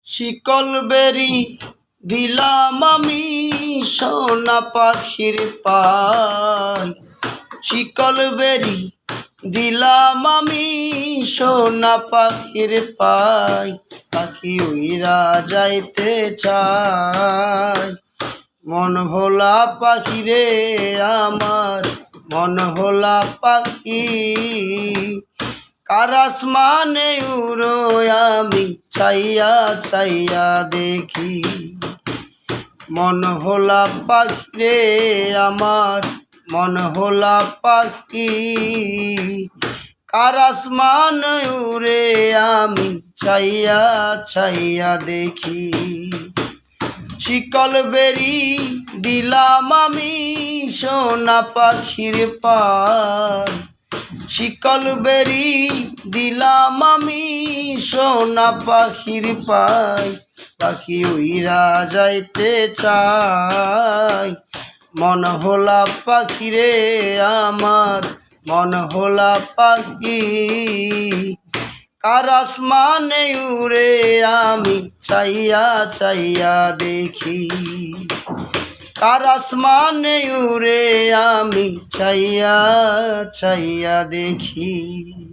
শিকল বেরি দিলাম আমি সোনা পাখির পায়। শিকল বেরি দিলাম আমি সোনা পাখির পায়। পাখি উইরা যাইতে চায়। মন ভোলা পাখি রে আমার, মন ভোলা পাখি। কার আসমানে উড়ো আমি চাইয়া চাইয়া দেখি। মন ভোলা পাখি রে আমার, মন ভোলা পাখি। কার আসমানে উড়ে আমি চাইয়া চাইয়া দেখি। শিকল বেরি দিলাম আমি সোনা পাখির পায়। শিকল বেরি দিলাম আমি সোনা পাখির পায়। পাখি উইরা যাইতে চায়। মন ভোলা পাখি রে আমার, মন ভোলা পাখি। কার আসমানে উড়ে আমি চাইয়া চাইয়া দেখি। কার আসমানে উড়ে আমি চাইয়া চাইয়া দেখি।